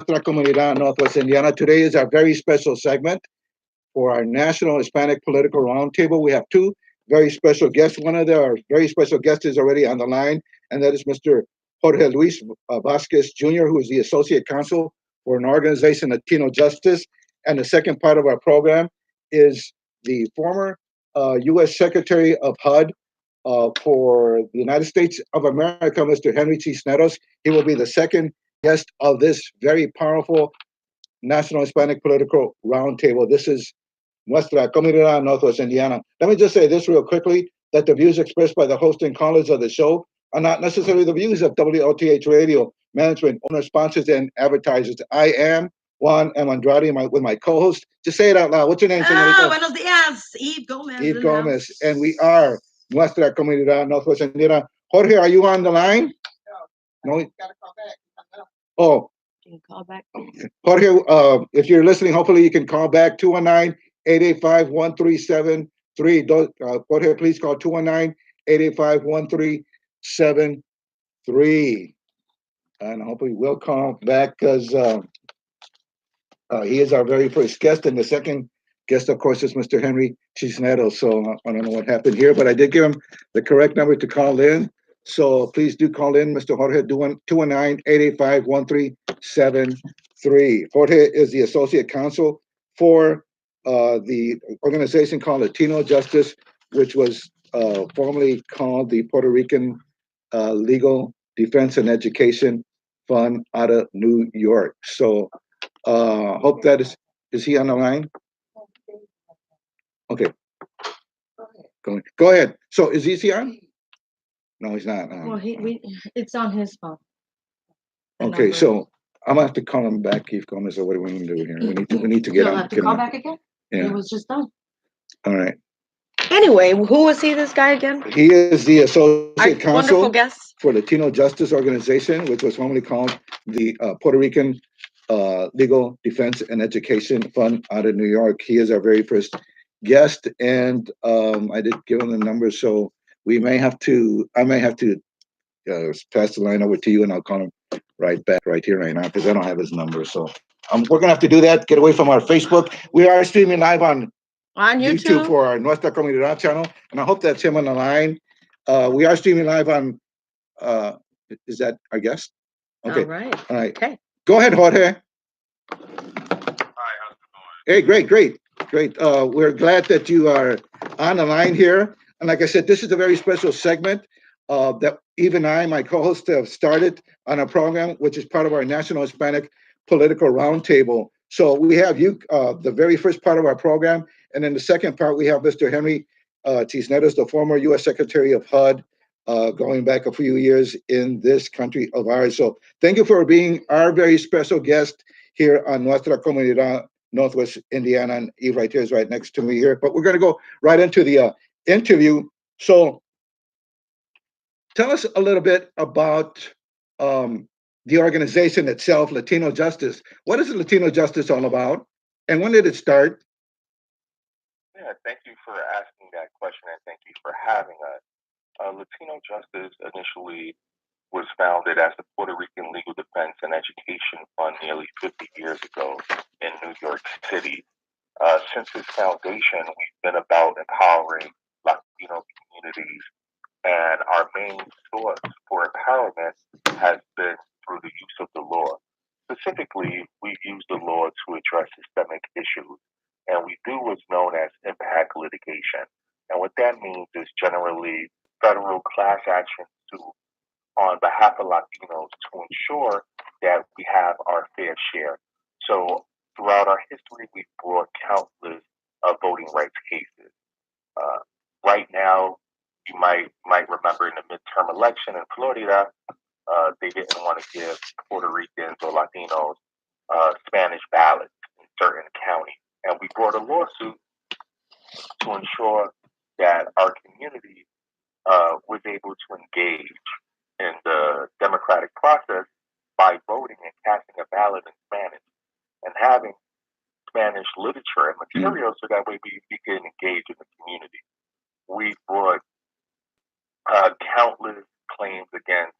Nuestra Comuindad Northwest Indiana. Today is our very special segment for our National Hispanic Political Roundtable. We have two very special guests. One of our very special guests is already on the line, and that is Mr. Jorge Luis Vasquez Jr., who is the Associate Counsel for an organization, Latino Justice. And the second part of our program is the former U.S. Secretary of HUD for the United States of America, Mr. Henry Cisneros. He will be the second guest of this very powerful National Hispanic Political Roundtable. This is Nuestra Comuindad Northwest Indiana. Let me just say this real quickly, that the views expressed by the host and callers of the show are not necessarily the views of WLTH Radio, management, owner, sponsors, and advertisers. I am Juan M. Andrade with my co-host. Just say it out loud. What's your name, señorita? Buenos días. Eve Gomez. Eve Gomez. And we are Nuestra Comuindad Northwest Indiana. Jorge, are you on the line? No. Gotta call back. Oh. Can you call back? Jorge, if you're listening, hopefully you can call back 219-885-1373. Jorge, please call 219-885-1373. And hopefully we'll call back because he is our very first guest. And the second guest, of course, is Mr. Henry Cisneros. So I don't know what happened here, but I did give him the correct number to call in. So please do call in, Mr. Jorge, 219-885-1373. Jorge is the Associate Counsel for the organization called Latino Justice, which was formerly called the Puerto Rican Legal Defense and Education Fund out of New York. So hope that is he on the line? Okay. Go ahead. So is he on? No, he's not. Well, it's on his phone. Okay, so I'm gonna have to call him back, Keith Gomez, or what do we need to do here? We need to get You'll on. have to call back again? Yeah. It was just done. All right. Anyway, who is he, this guy again? He is the Associate Counsel wonderful guest for Latino Justice Organization, which was formerly called the Puerto Rican Legal Defense and Education Fund out of New York. He is our very first guest, and I did give him the number, so I may have to pass the line over to you, and I'll call him right back right here, right now, because I don't have his number. So we're gonna have to do that. Get away from our Facebook. We are streaming live on YouTube for our Nuestra Comuindad channel, and I hope that's him on the line. We are streaming live on. Is that our guest? Okay. All right. Okay. Go ahead, Jorge. Hi, how's it going? Hey, great. We're glad that you are on the line here. And like I said, this is a very special segment that even my co-host, have started on a program, which is part of our National Hispanic Political Roundtable. So we have you, the very first part of our program. And then the second part, we have Mr. Henry Cisneros, the former U.S. Secretary of HUD, going back a few years in this country of ours. So thank you for being our very special guest here on Nuestra Comuindad Northwest Indiana. And Eve right here is right next to me here. But we're going to go right into the interview. So tell us a little bit about the organization itself, Latino Justice. What is Latino Justice all about? And when did it start? Yeah, thank you for asking that question, and thank you for having us. Latino Justice initially was founded as the Puerto Rican Legal Defense and Education Fund nearly 50 years ago in New York City. Since its foundation, we've been about empowering Latino communities, and our main source for empowerment has been through the use of the law. Specifically, we've used the law to address systemic issues, and we do what's known as impact litigation. And what that means is generally federal class action suits on behalf of Latinos to ensure that we have our fair share. So throughout our history, we've brought countless voting rights cases. Right now, you might remember in the midterm election in Florida, they didn't want to give Puerto Ricans or Latinos Spanish ballots in certain counties. And we brought a lawsuit to ensure that our community was able to engage in the democratic process by voting and casting a ballot in Spanish and having Spanish literature and material so that way we can engage in the community. We brought countless claims against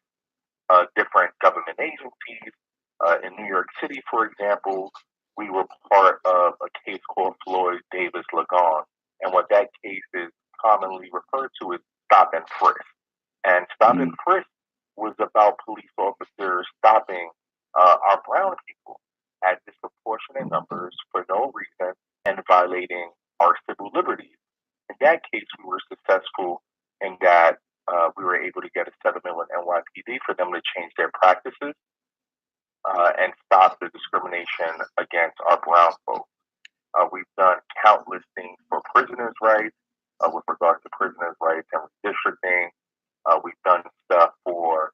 different government agencies In New York City, for example, we were part of a case called Floyd Davis Lagon. And what that case is commonly referred to as stop and frisk. And stop and frisk was about police officers stopping our brown people at disproportionate numbers for no reason and violating our civil liberties. In that case, we were successful in that we were able to get a settlement with NYPD for them to change their practices and stop the discrimination against our brown folks. We've done countless things for prisoners' rights with regard to prisoners' rights and redistricting. We've done stuff for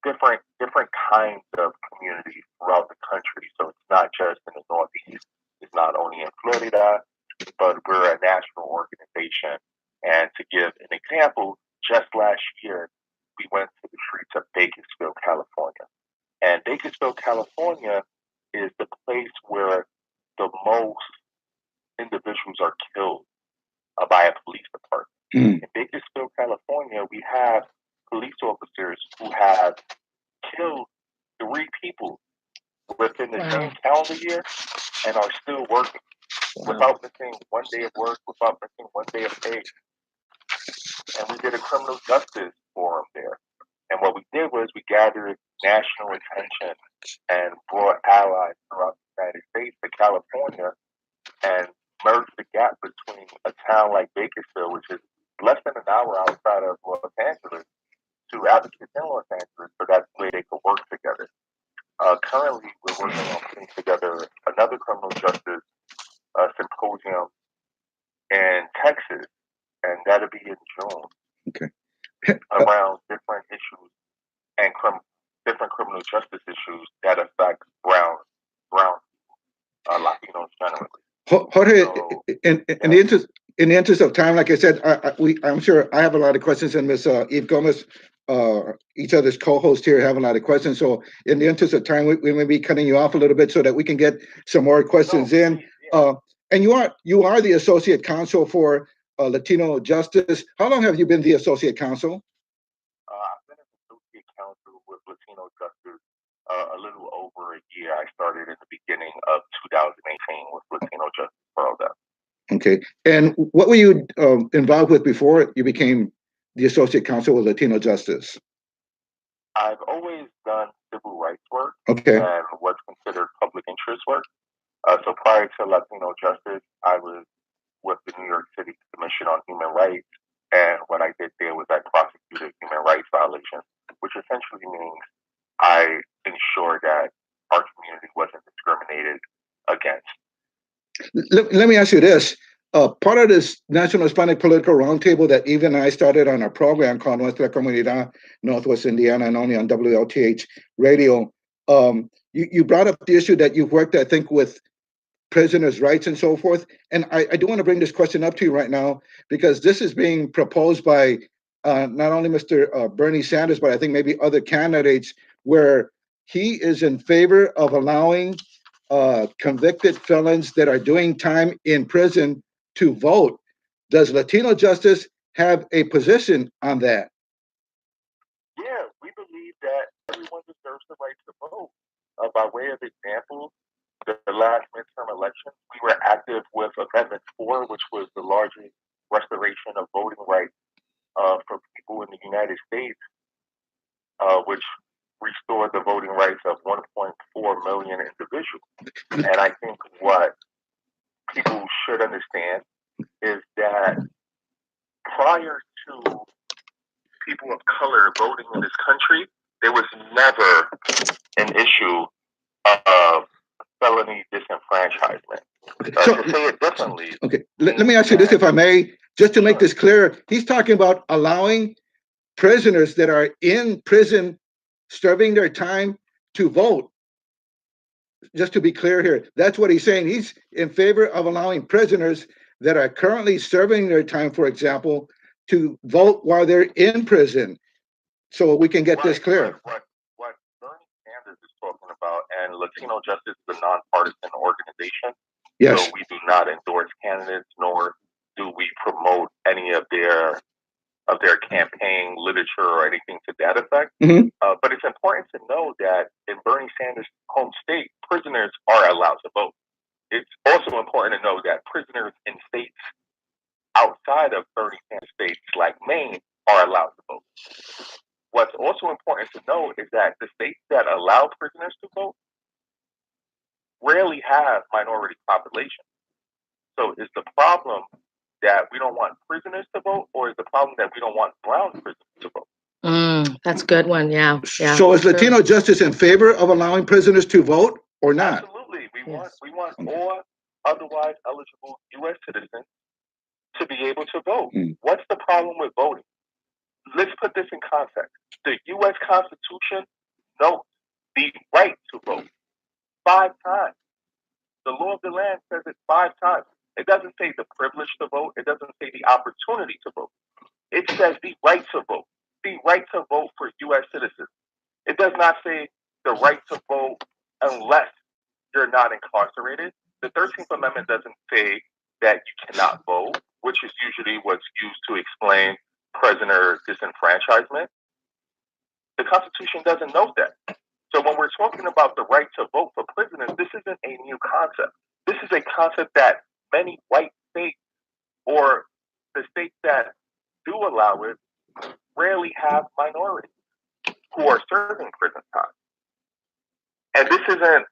different kinds of communities throughout the country. So it's not just in the Northeast. It's not only in Florida, but we're a national organization. And to give an example, just last year, we went to the streets of Bakersfield, California. And Bakersfield, California is the place where the most individuals are killed by a police department. In Bakersfield, California, we have police officers who have killed 3 people within the same calendar year and are still working without missing one day of work, without missing one day of pay. And we did a criminal justice forum there. And what we did was we gathered national attention and brought allies throughout the United States to California and merged the gap between a town like Bakersfield, which is less than an hour outside of Los Angeles, to advocates in Los Angeles, so that way they could work together. Currently, we're working on putting together another criminal justice symposium in Texas, and that'll be in June. Okay. Around different issues and different criminal justice issues that affect brown Latinos generally. Jorge, So, in the interest of time, like I said, I'm sure I have a lot of questions, and Ms. Eve Gomez, each other's co-host here, have a lot of questions. So, in the interest of time, we may be cutting you off a little bit so that we can get some more questions in. And you are the associate counsel for Latino Justice. How long have you been the associate counsel? I've been an associate counsel with Latino Justice a little over a year. I started in the beginning of 2018 with Latino Justice for all that. Okay. And what were you involved with before you became the associate counsel with Latino Justice? I've always done civil rights work and what's considered public interest work. So prior to Latino Justice, I was with the New York City Commission on Human Rights. And what I did there was I prosecuted human rights violations, which essentially means I ensured that our community wasn't discriminated against. Let me ask you this. Part of this National Hispanic Political Roundtable that Eve and I started on our program called Nuestra Comuindad Northwest Indiana, and only on WLTH radio, you brought up the issue that you've worked, I think, with prisoners' rights and so forth. And I do want to bring this question up to you right now, because this is being proposed by not only Mr. Bernie Sanders, but I think maybe other candidates, where he is in favor of allowing convicted felons that are doing time in prison to vote. Does Latino Justice have a position on that? Yeah, we believe that everyone deserves the right to vote. By way of example, the last midterm elections, we were active with Amendment 4, which was the largest restoration of voting rights for people in the United States, which restored the voting rights of 1.4 million individuals. And I think what people should understand is that prior to people of color voting in this country, there was never an issue of felony disenfranchisement. To say it differently. Okay, let me ask you this, if I may, just to make this clear. He's talking about allowing prisoners that are in prison serving their time to vote. Just to be clear here, that's what he's saying. He's in favor of allowing prisoners that are currently serving their time, for example, to vote while they're in prison. So we can get this clear. What Bernie Sanders is talking about, and Latino Justice is a nonpartisan organization. Yes. So we do not endorse candidates, nor do we promote any of their campaign literature or anything to that effect. Mm-hmm. But it's important to know that home state, prisoners are allowed to vote. It's also important to know that prisoners in states outside of 30 states like Maine are allowed to vote. What's also important to know is that the states that allow prisoners to vote rarely have minority population. So is the problem that we don't want prisoners to vote, or is the problem that we don't want brown prisoners to vote? That's a good one. Yeah. Yeah. So is Latino Justice in favor of allowing prisoners to vote or not? Absolutely. We Yes. want all otherwise eligible U.S. citizens to be able to vote. What's the problem with voting? Let's put this in context. The U.S. Constitution notes the right to vote 5 times. The law of the land says it 5 times. It doesn't say the privilege to vote. It doesn't say the opportunity to vote. It says the right to vote. The right to vote for U.S. citizens. It does not say the right to vote unless you're not incarcerated. The 13th Amendment doesn't say that you cannot vote, which is usually what's used to explain prisoner disenfranchisement. The Constitution doesn't note that. So when we're talking about the right to vote for prisoners, this isn't a new concept. This is a concept that many white states or the states that do allow it rarely have minorities who are serving prison time. And this isn't,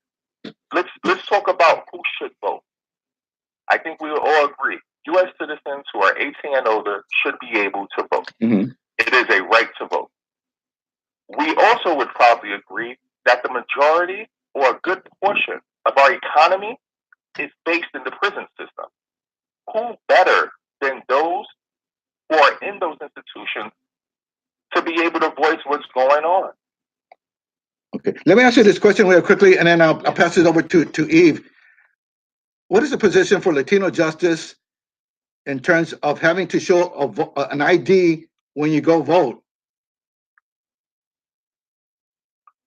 let's talk about who should vote. I think we will all agree, U.S. citizens who are 18 and older should be able to vote. It is a right to vote. We also would probably agree that the majority or a good portion of our economy is based in the prison system. Who better than those who are in those institutions to be able to voice what's going on? Okay, let me ask you this question real quickly, and then I'll pass it over to Eve. What is the position for Latino Justice in terms of having to show an ID when you go vote?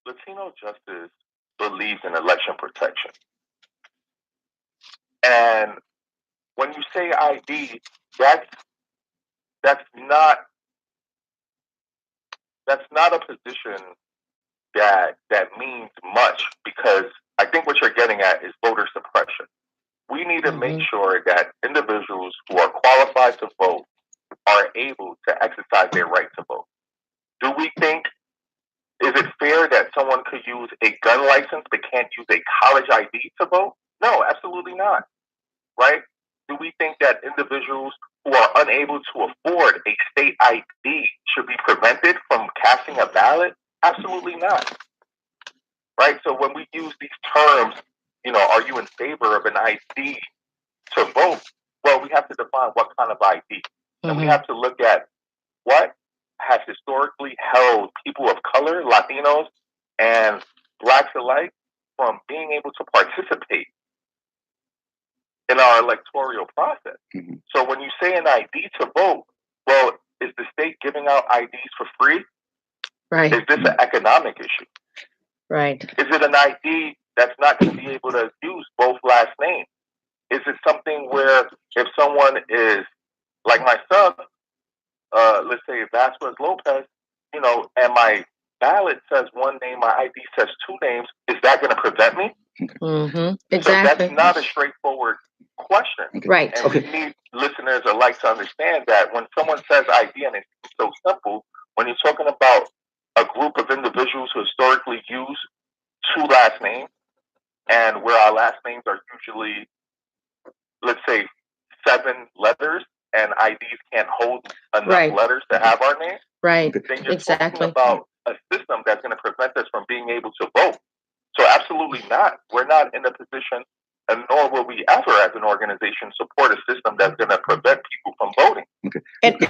Latino Justice believes in election protection. And when you say ID, that's not a position that means much, because I think what you're getting at is voter suppression. We need to make sure that individuals who are qualified to vote are able to exercise their right to vote. Do we think, is it fair that someone could use a gun license but can't use a college ID to vote? No, absolutely not. Right? Do we think that individuals who are unable to afford a state ID should be prevented from casting a ballot? Absolutely not. Right? So when we use these terms, are you in favor of an ID to vote? Well, we have to define what kind of ID. And we have to look at what has historically held people of color, Latinos, and Blacks alike from being able to participate in our electoral process. So when you say an ID to vote, well, is the state giving out IDs for free? Right. Is this an economic issue? Right. Is it an ID that's not going to be able to use both last names? Is it something where if someone is like myself, let's say Vasquez Lopez, and my ballot says one name, my ID says 2 names, is that going to prevent me? Exactly. So that's not a straightforward question. Right. And we need listeners alike to understand that when someone says ID, and it's so simple, when you're talking about a group of individuals who historically use 2 last names, and where our last names are usually, let's say, 7 letters, and IDs can't hold enough letters to have our name, Right. then you're talking about a system that's going to prevent us from being able to vote. So absolutely not. We're not in a position, and nor will we ever as an organization support a system that's going to prevent people from voting. Okay.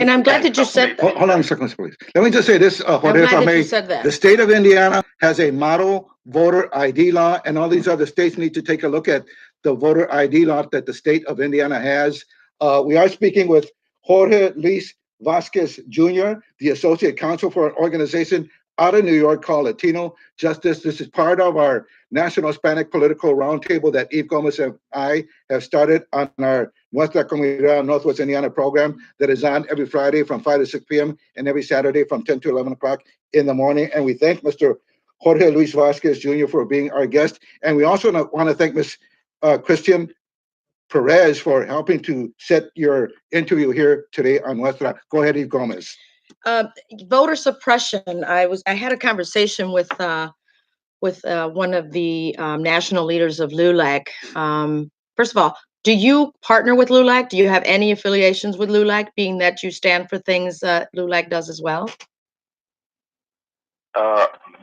And I'm glad that you said that. Hold on a second, please. Let me just say this, Jorge, I'm glad if I that may. you said that. The state of Indiana has a model voter ID law, and all these other states need to take a look at the voter ID law that the state of Indiana has. We are speaking with Jorge Luis Vasquez Jr., the Associate Counsel for an organization out of New York called Latino Justice. This is part of our National Hispanic Political Roundtable that Eve Gomez and I have started on our Nuestra Comuindad Northwest Indiana program that is on every Friday from 5 to 6 p.m. and every Saturday from 10 to 11 o'clock in the morning. And we thank Mr. Jorge Luis Vasquez Jr. for being our guest. And we also want to thank Ms. Christian Perez for helping to set your interview here today on Nuestra. Go ahead, Eve Gomez. Voter suppression. I had a conversation with one of the national leaders of LULAC. First of all, do you partner with LULAC? Do you have any affiliations with LULAC, being that you stand for things that LULAC does as well?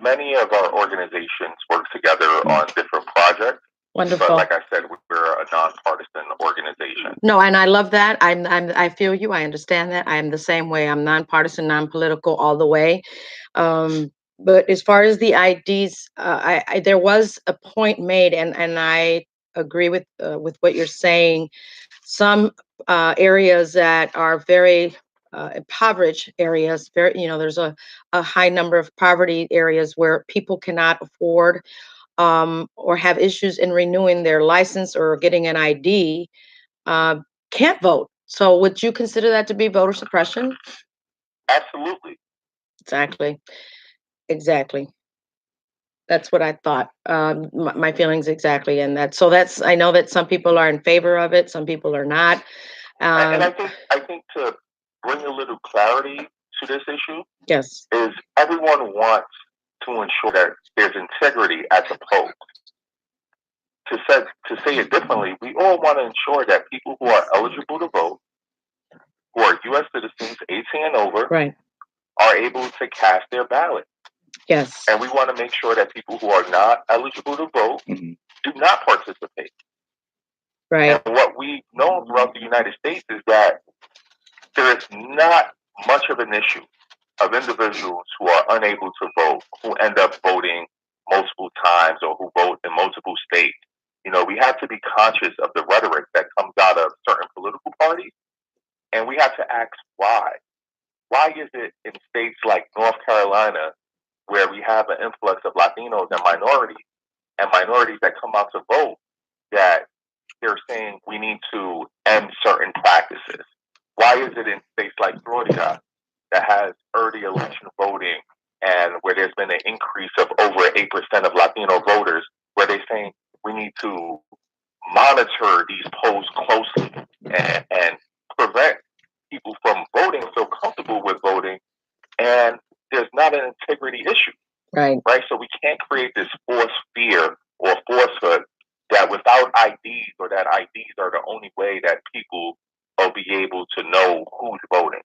Many of our organizations work together on different projects. Wonderful. But like I said, we're a nonpartisan organization. No, and I love that. I feel you. I understand that. I am the same way. I'm nonpartisan, non-political all the way. But as far as the IDs, there was a point made, and I agree with what you're saying. Some areas that are very impoverished areas, there's a high number of poverty areas where people cannot afford or have issues in renewing their license or getting an ID, can't vote. So would you consider that to be voter suppression? Absolutely. Exactly. That's what I thought. My feelings exactly. And I know that some people are in favor of it. Some people are not. And I think to bring a little clarity to this issue, yes, is everyone wants to ensure that there's integrity at the polls. To say it differently, we all want to ensure that people who are eligible to vote, who are U.S. citizens, 18 and over, right, are able to cast their ballot. Yes. And we want to make sure that people who are not eligible to vote do not participate. Right. And what we know throughout the United States is that there is not much of an issue of individuals who are unable to vote, who end up voting multiple times or who vote in multiple states. We have to be conscious of the rhetoric that comes out of certain political parties, and we have to ask why. Why is it in states like North Carolina, where we have an influx of Latinos and minorities that come out to vote, that they're saying we need to end certain practices? Why is it in states like Florida that has early election voting and where there's been an increase of over 8% of Latino voters, where they're saying we need to monitor these polls closely and prevent people from voting, feel comfortable with voting, and there's not an integrity issue. Right. So we can't create this forced fear or falsehood that without IDs or that IDs are the only way that people will be able to know who's voting.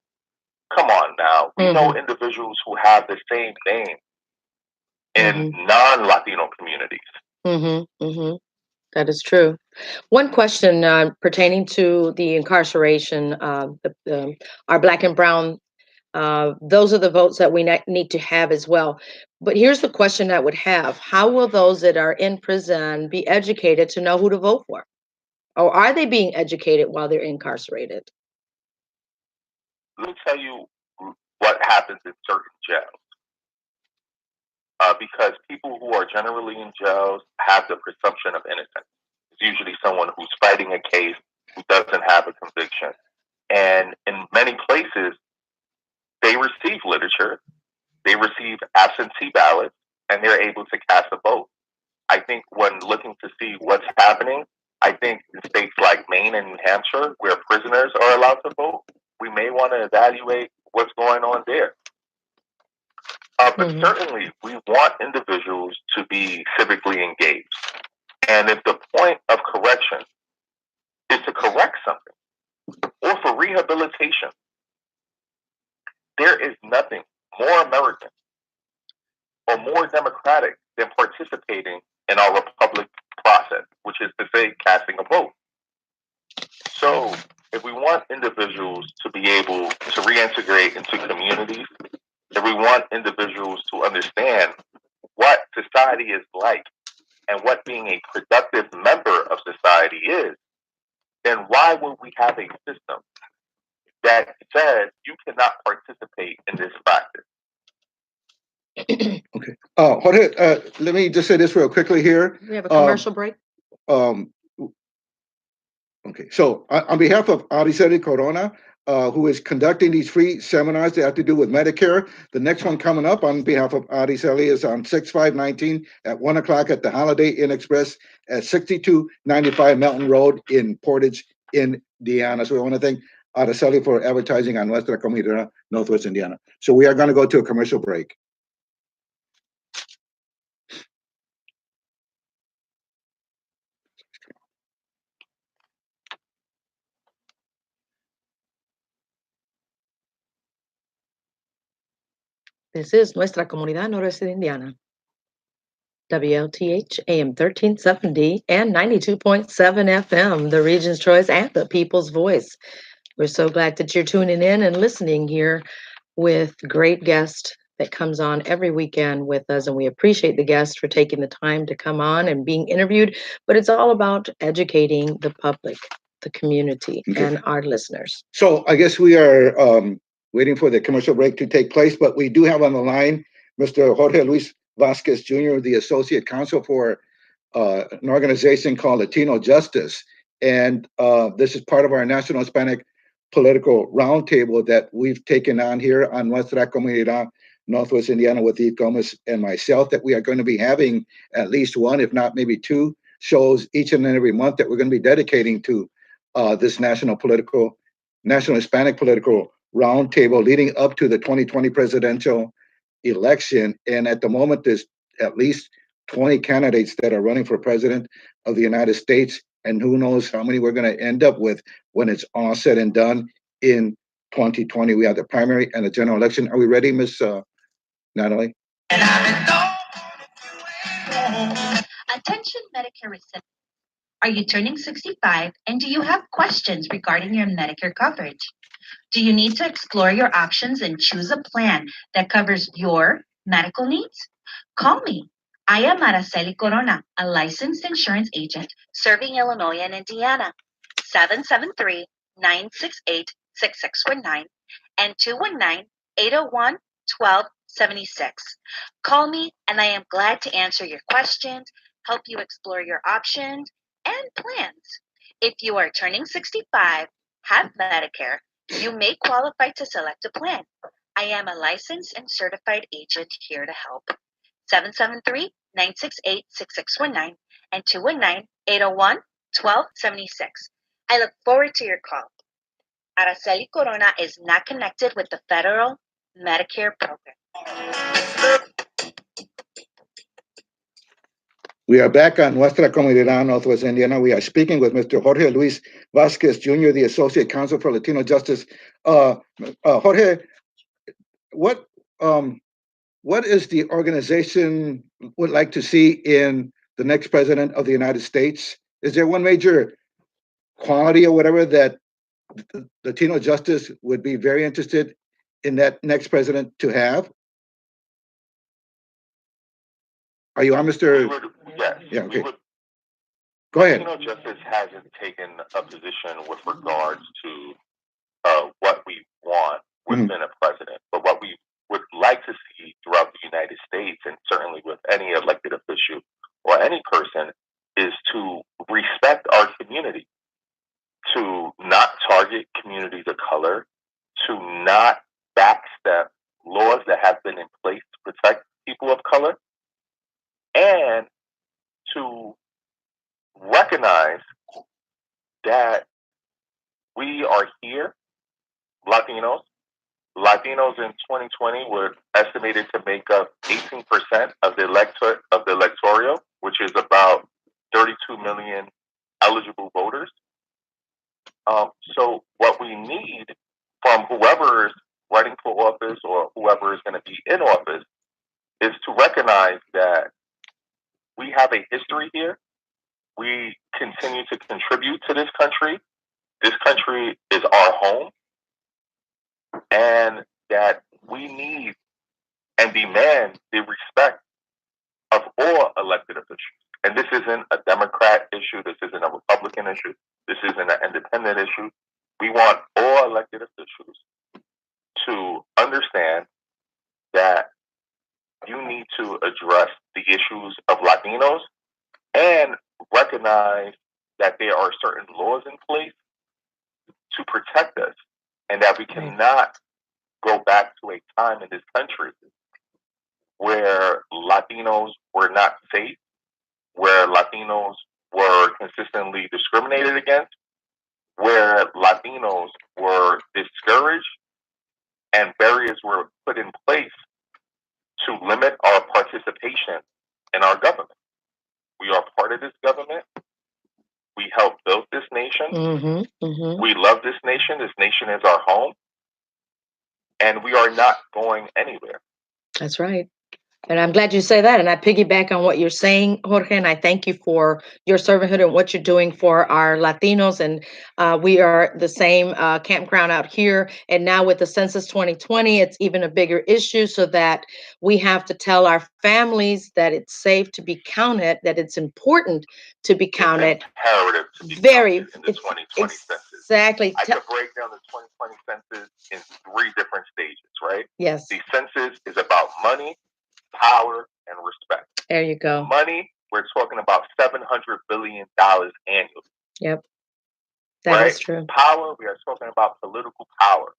Come on now. We know individuals who have the same name in non-Latino communities. That is true. One question pertaining to the incarceration, our Black and Brown, those are the votes that we need to have as well. But here's the question I would have. How will those that are in prison be educated to know who to vote for? Or are they being educated while they're incarcerated? Let me tell you what happens in certain jails. Because people who are generally in jails have the presumption of innocence. It's usually someone who's fighting a case, who doesn't have a conviction. And in many places, they receive literature, they receive absentee ballots, and they're able to cast a vote. I think when looking to see what's happening, I think in states like Maine and New Hampshire, where prisoners are allowed to vote, we may want to evaluate what's going on there. But certainly, we want individuals to be civically engaged. And if the point of correction is to correct something or for rehabilitation, there is nothing more American or more democratic than participating in our republic process, which is to say, casting a vote. So if we want individuals to be able to reintegrate into communities, if we want individuals to understand what society is like and what being a productive member of society is, then why would we have a system that says you cannot participate in this practice? Okay. Jorge, let me just say this real quickly here. We have a commercial break. Okay. So on behalf of Ariseli Corona, who is conducting these free seminars that have to do with Medicare. The next one coming up on behalf of Araceli is on 6/5/19 at 1 o'clock at the Holiday Inn Express at 6295 Mountain Road in Portage, Indiana. So we want to thank Araceli for advertising on Nuestra Comuindad, Northwest Indiana. So we are going to go to a commercial break. This is Nuestra Comunidad Noreste de Indiana. WLTH AM 1370 and 92.7 FM, the region's choice and the people's voice. We're so glad that you're tuning in and listening here with great guests that comes on every weekend with us. And we appreciate the guests for taking the time to come on and being interviewed. But it's all about educating the public, the community, and our listeners. So I guess we are waiting for the commercial break to take place, but we do have on the line Mr. Jorge Luis Vasquez Jr., the Associate Counsel for an organization called Latino Justice. And this is part of our National Hispanic Political Roundtable that we've taken on here on Nuestra Comunidad, Northwest Indiana, with Eve Gomez and myself, that we are going to be having at least one, if not maybe two, shows each and every month that we're going to be dedicating to this National Hispanic Political Roundtable leading up to the 2020 presidential election. And at the moment, there's at least 20 candidates that are running for president of the United States. And who knows how many we're going to end up with when it's all said and done in 2020. We have the primary and the general election. Are we ready, Miss Natalie? Attention Medicare recipients. Are you turning 65 and do you have questions regarding your Medicare coverage? Do you need to explore your options and choose a plan that covers your medical needs? Call me. I am Araceli Corona, a licensed insurance agent serving Illinois and Indiana. 773-968-6619 and 219-801-1276. Call me and I am glad to answer your questions, help you explore your options and plans. If you are turning 65, have Medicare, you may qualify to select a plan. I am a licensed and certified agent here to help. 773-968-6619 and 219-801-1276. I look forward to your call. Araceli Corona is not connected with the federal Medicare program. We are back on Nuestra Comunidad, Northwest Indiana. We are speaking with Mr. Jorge Luis Vasquez Jr., the Associate Counsel for Latino Justice. Jorge, what is the organization would like to see in the next president of the United States? Is there one major quality or whatever that Latino Justice would be very interested in that next president to have? Are you on, Mr.? Yes. Yeah, okay. Go ahead. Latino Justice hasn't taken a position with regards to what we want within a president, but what we would like to see throughout the United States, and certainly with any elected official or any person, is to respect our community, to not target communities of color, to not backstep laws that have been in place to protect people of color, and to recognize that we are here, Latinos. Latinos in 2020 were estimated to make up 18% of the electoral, which is about 32 million eligible voters. So what we need from whoever is running for office or whoever is going to be in office is to recognize that we have a history here. We continue to contribute to this country. This country is our home. And that we need and demand the respect of all elected officials. And this isn't a Democrat issue. This isn't a Republican issue. This isn't an independent issue. We want all elected officials to understand that you need to address the issues of Latinos and recognize that there are certain laws in place to protect us and that we cannot go back to a time in this country where Latinos were not safe, where Latinos were consistently discriminated against, where Latinos were discouraged, and barriers were put in place to limit our participation in our government. We are part of this government. We helped build this nation. We love this nation. This nation is our home. And we are not going anywhere. That's right. And I'm glad you say that. And I piggyback on what you're saying, Jorge, and I thank you for your servanthood and what you're doing for our Latinos. And we are the same campground out here. And now with the Census 2020, it's even a bigger issue, so that we have to tell our families that it's safe to be counted, that it's important to be counted. It's imperative to be Very counted in the 2020 census. Exactly. I could break down the 2020 census in 3 different stages, right? Yes. The census is about money, power, and respect. There you go. Money, we're talking about $700 billion annually. Yep. That is true. Power, we are talking about political power.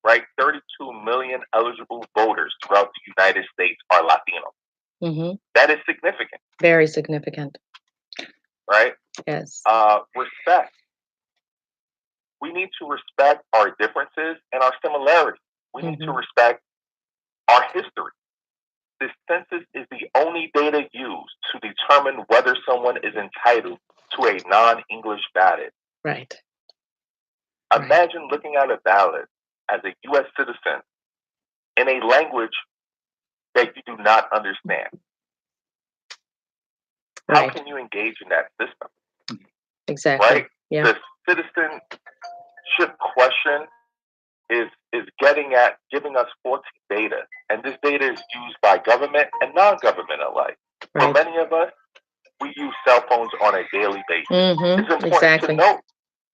Right? 32 million eligible voters throughout the United States are Latino. That is significant. Very significant. Right? Yes. Respect. We need to respect our differences and our similarities. We need to respect our history. This census is the only data used to determine whether someone is entitled to a non-English ballot. Right. Imagine looking at a ballot as a U.S. citizen in a language that you do not understand. How can you engage in that system? Exactly. Right? Yeah. The citizenship question is getting at giving us 14 data. And this data is used by government and non-government alike. For many of us, we use cell phones on a daily basis. It's important to note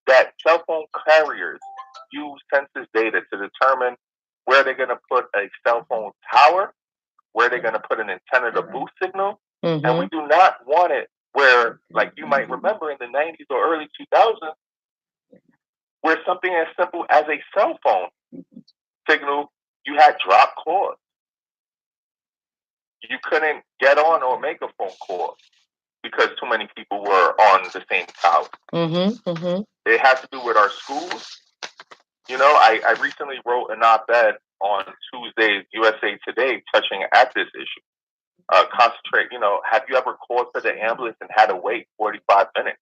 that cell phone carriers use census data to determine where they're going to put a cell phone tower, where they're going to put an antenna to boost signal. And we do not want it where, like you might remember in the 90s or early 2000s, where something as simple as a cell phone signal, you had drop calls. You couldn't get on or make a phone call because too many people were on the same tower. It has to do with our schools. You know, I recently wrote an op-ed on Tuesday's USA Today touching at this issue. Concentrate, you know, have you ever called for the ambulance and had to wait 45 minutes?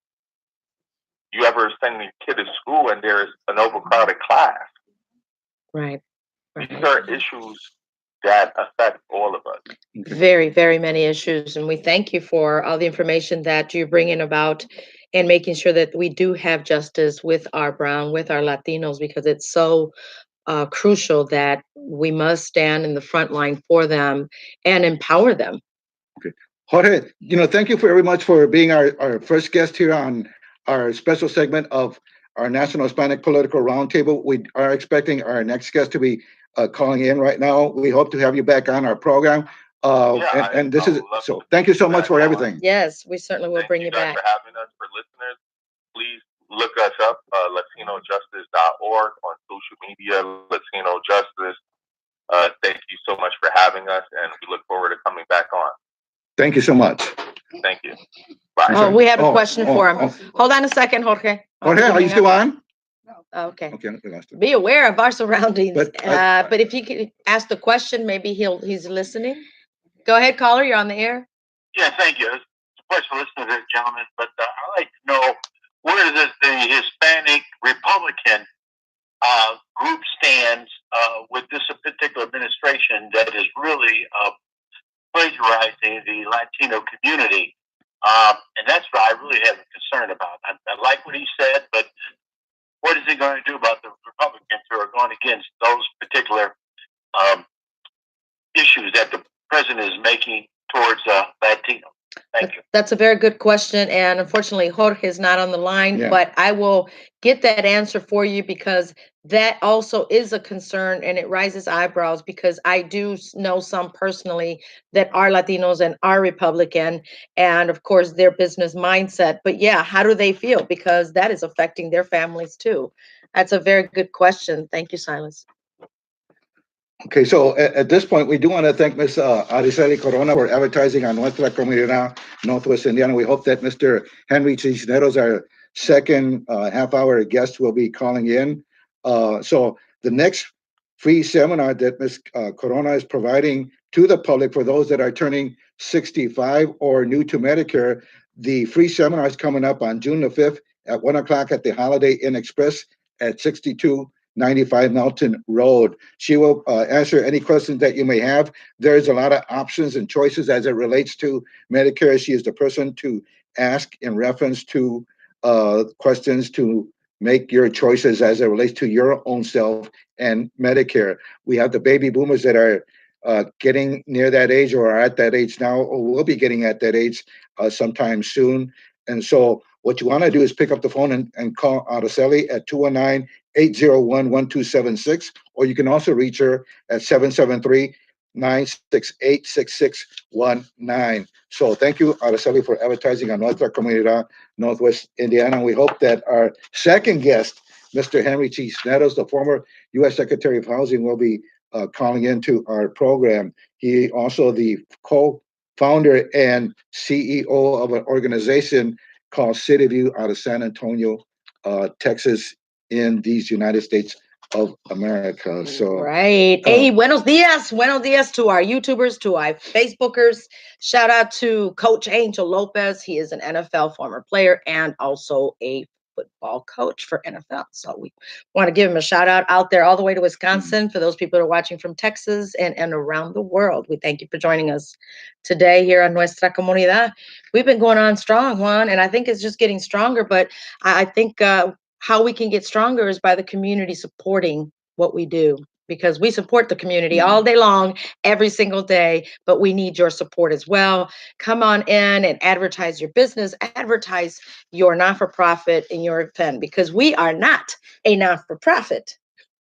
You ever send your kid to school and there's an overcrowded class? Right. These are issues that affect all of us. Very, very many issues. And we thank you for all the information that you're bringing about and making sure that we do have justice with our brown, with our Latinos, because it's so crucial that we must stand in the front line for them and empower them. Okay. Jorge, you know, thank you very much for being our first guest here on our special segment of our National Hispanic Political Roundtable. We are expecting our next guest to be calling in right now. We hope to have you back on our program. And this is so. Thank you so much for everything. Yes, we certainly will bring you back. Thank you guys for having us. For listeners, please look us up, LatinoJustice.org, on social media, Latino Justice. Thank you so much for having us, and we look forward to coming back on. Thank you so much. Thank you. Bye. Oh, we have a question for him. Hold on a second, Jorge. Jorge, are you still on? Okay. Okay. Be aware of our surroundings. But if you could ask the question, maybe he's listening. Go ahead, caller. You're on the air. Yeah, thank you. It's a pleasure listening to this, gentlemen. But I'd like to know, where does the Hispanic Republican group stands with this particular administration that is really plagiarizing the Latino community? And that's what I really have a concern about. I like what he said, but what is he going to do about the Republicans who are going against those particular issues that the president is making towards Latino? Thank you. That's a very good question. And unfortunately, Jorge is not on the line, but I will get that answer for you, because that also is a concern, and it raises eyebrows, because I do know some personally that are Latinos and are Republican, and of course their business mindset. But yeah, how do they feel? Because that is affecting their families too. That's a very good question. Thank you, Silas. Okay, so at this point, we do want to thank Ms. Araceli Corona for advertising on Nuestra Comunidad Northwest Indiana. We hope that Mr. Henry Cisneros, our second half-hour guest, will be calling in. So the next free seminar that Ms. Corona is providing to the public for those that are turning 65 or new to Medicare, the free seminar is coming up on June the 5th at 1 o'clock at the Holiday Inn Express at 6295 Melton Road. She will answer any questions that you may have. There's a lot of options and choices as it relates to Medicare. She is the person to ask in reference to questions to make your choices as it relates to your own self and Medicare. We have the baby boomers that are getting near that age or are at that age now, or will be getting at that age sometime soon. And so what you want to do is pick up the phone and call Araceli at 219-801-1276, or you can also reach her at 773-968-6619. So thank you, Araceli, for advertising on Nuestra Comunidad Northwest Indiana. We hope that our second guest, Mr. Henry Cisneros, the former U.S. Secretary of Housing, will be calling into our program. He also the co-founder and CEO of an organization called City View out of San Antonio, Texas, in these United States of America. So right. Hey, buenos dias to our YouTubers, to our Facebookers. Shout out to Coach Angel Lopez. He is an NFL former player and also a football coach for NFL. So we want to give him a shout out there all the way to Wisconsin for those people that are watching from Texas and around the world. We thank you for joining us today here on Nuestra Comunidad. We've been going on strong, Juan, and I think it's just getting stronger. But I think how we can get stronger is by the community supporting what we do, because we support the community all day long, every single day, but we need your support as well. Come on in and advertise your business, advertise your non-for-profit in your event, because we are not a non-for-profit.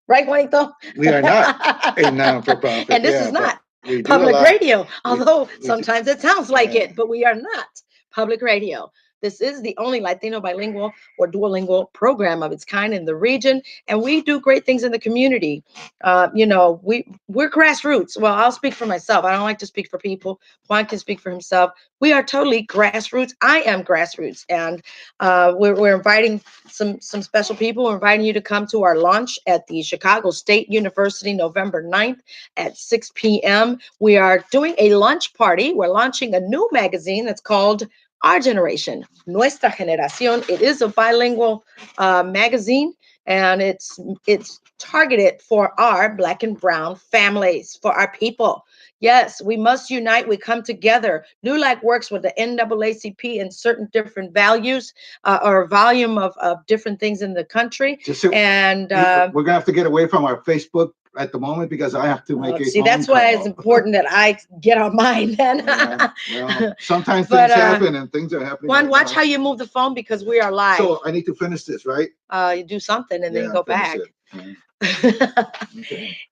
Right, Juanito? We are not a non-for-profit. And this is not we public radio, although we sometimes it sounds like it, but we are not public radio. This is the only Latino bilingual or duolingual program of its kind in the region, and we do great things in the community. We're grassroots. Well, I'll speak for myself. I don't like to speak for people. Juan can speak for himself. We are totally grassroots. I am grassroots, and we're inviting some special people. We're inviting you to come to our launch at the Chicago State University, November 9th at 6 p.m. We are doing a lunch party. We're launching a new magazine that's called Our Generation, Nuestra Generación. It is a bilingual magazine, and it's targeted for our Black and brown families, for our people. Yes, we must unite. We come together. New Light works with the NAACP in certain different values or volume of different things in the country. And we're going to have to get away from our Facebook at the moment because I have to make a see, that's why it's important that I get on mine then. Well, sometimes things happen and things are happening. Juan, watch how you move the phone because we are live. So I need to finish this, right? You do something and then you go back. Okay.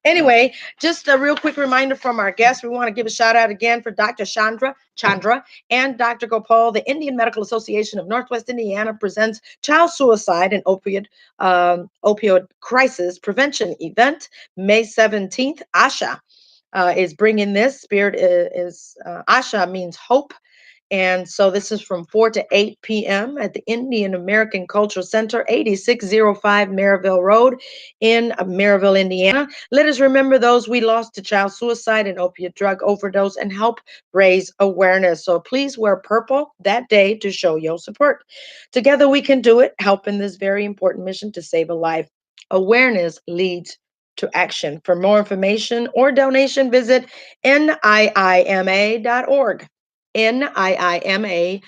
Anyway, just a real quick reminder from our guests. We want to give a shout out again for Dr. Chandra and Dr. Gopal. The Indian Medical Association of Northwest Indiana presents Child Suicide and Opioid Crisis Prevention event, May 17th. ASHA is bringing this. Spirit is ASHA means hope. And so this is from 4 to 8 p.m. at the Indian American Cultural Center, 8605 Maryville Road in Maryville, Indiana. Let us remember those we lost to child suicide and opiate drug overdose and help raise awareness. So please wear purple that day to show your support. Together we can do it, help in this very important mission to save a life. Awareness leads to action. For more information or donation, visit NIIMA.org. NIIMA.org.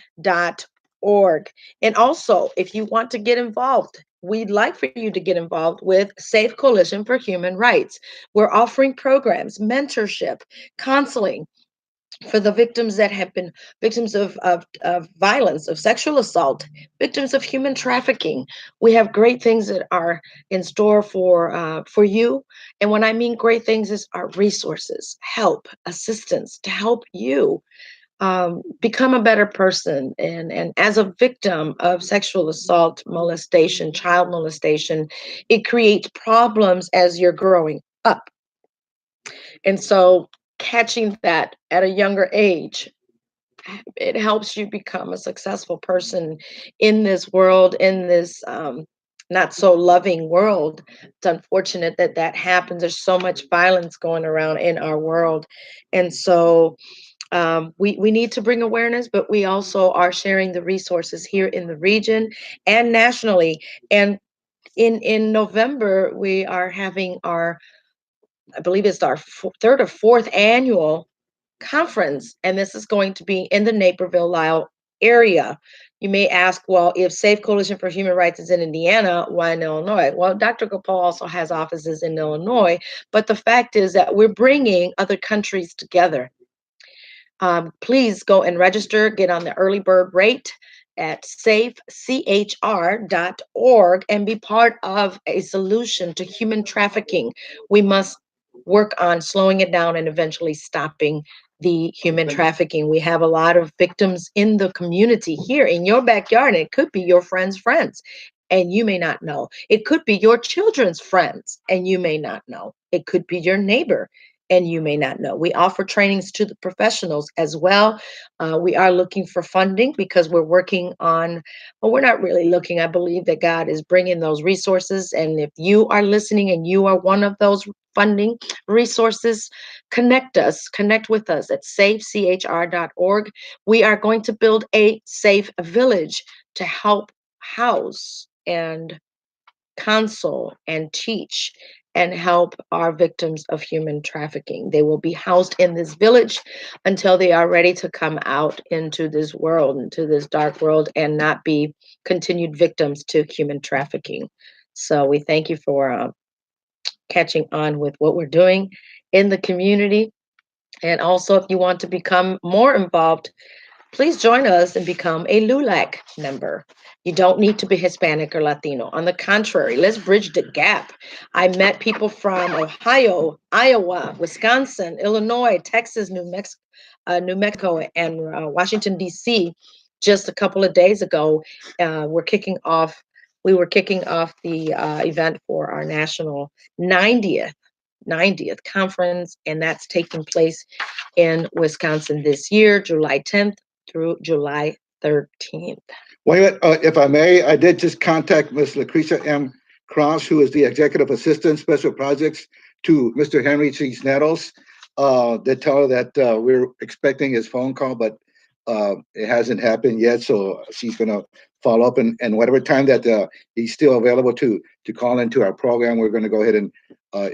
And also, if you want to get involved, we'd like for you to get involved with Safe Coalition for Human Rights. We're offering programs, mentorship, counseling for the victims that have been victims of violence, of sexual assault, victims of human trafficking. We have great things that are in store for you. And when I mean great things, is our resources, help, assistance to help you become a better person. And as a victim of sexual assault, molestation, child molestation, it creates problems as you're growing up. And so catching that at a younger age, it helps you become a successful person in this world, in this not so loving world. It's unfortunate that that happens. There's so much violence going around in our world. And so we need to bring awareness, but we also are sharing the resources here in the region and nationally. And in November, we are having our, I believe it's our third or fourth annual conference, and this is going to be in the Naperville, Lisle area. You may ask, well, if Safe Coalition for Human Rights is in Indiana, why in Illinois? Well, Dr. Gopal also has offices in Illinois, but the fact is that we're bringing other countries together. Please go and register, get on the early bird rate at safechr.org and be part of a solution to human trafficking. We must work on slowing it down and eventually stopping the human trafficking. We have a lot of victims in the community here in your backyard, and it could be your friends' friends, and you may not know. It could be your children's friends, and you may not know. It could be your neighbor, and you may not know. We offer trainings to the professionals as well. We are looking for funding because we're working on, well, we're not really looking. I believe that God is bringing those resources. And if you are listening and you are one of those funding resources, connect with us at safechr.org. We are going to build a safe village to help house and counsel and teach and help our victims of human trafficking. They will be housed in this village until they are ready to come out into this world, into this dark world, and not be continued victims to human trafficking. So we thank you for catching on with what we're doing in the community. And also, if you want to become more involved, please join us and become a LULAC member. You don't need to be Hispanic or Latino. On the contrary, let's bridge the gap. I met people from Ohio, Iowa, Wisconsin, Illinois, Texas, New Mexico, and Washington, D.C. just a couple of days ago. We were kicking off the event for our national 90th conference, and that's taking place in Wisconsin this year, July 10th through July 13th. Wait, if I may, I did just contact Ms. Lucretia M. Cross, who is the Executive Assistant Special Projects to Mr. Henry Cisneros. They tell her that we're expecting his phone call, but it hasn't happened yet. So she's going to follow up, and whatever time that he's still available to call into our program, we're going to go ahead and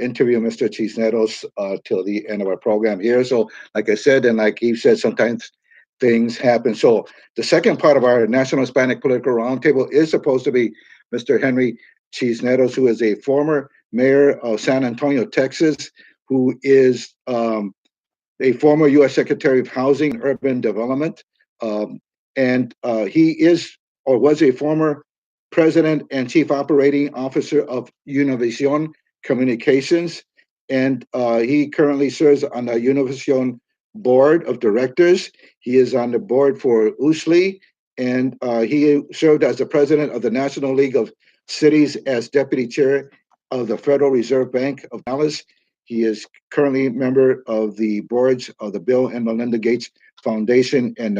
interview Mr. Cisneros till the end of our program here. So like I said, and like Eve said, sometimes things happen. So the second part of our National Hispanic Political Roundtable is supposed to be Mr. Henry Cisneros, who is a former mayor of San Antonio, Texas, who is a former U.S. Secretary of Housing and Urban Development. And he is or was a former president and chief operating officer of Univision Communications. And he currently serves on the Univision board of directors. He is on the board for USLI, and he served as the president of the National League of Cities as deputy chair of the Federal Reserve Bank of Dallas. He is currently a member of the boards of the Bill and Melinda Gates Foundation and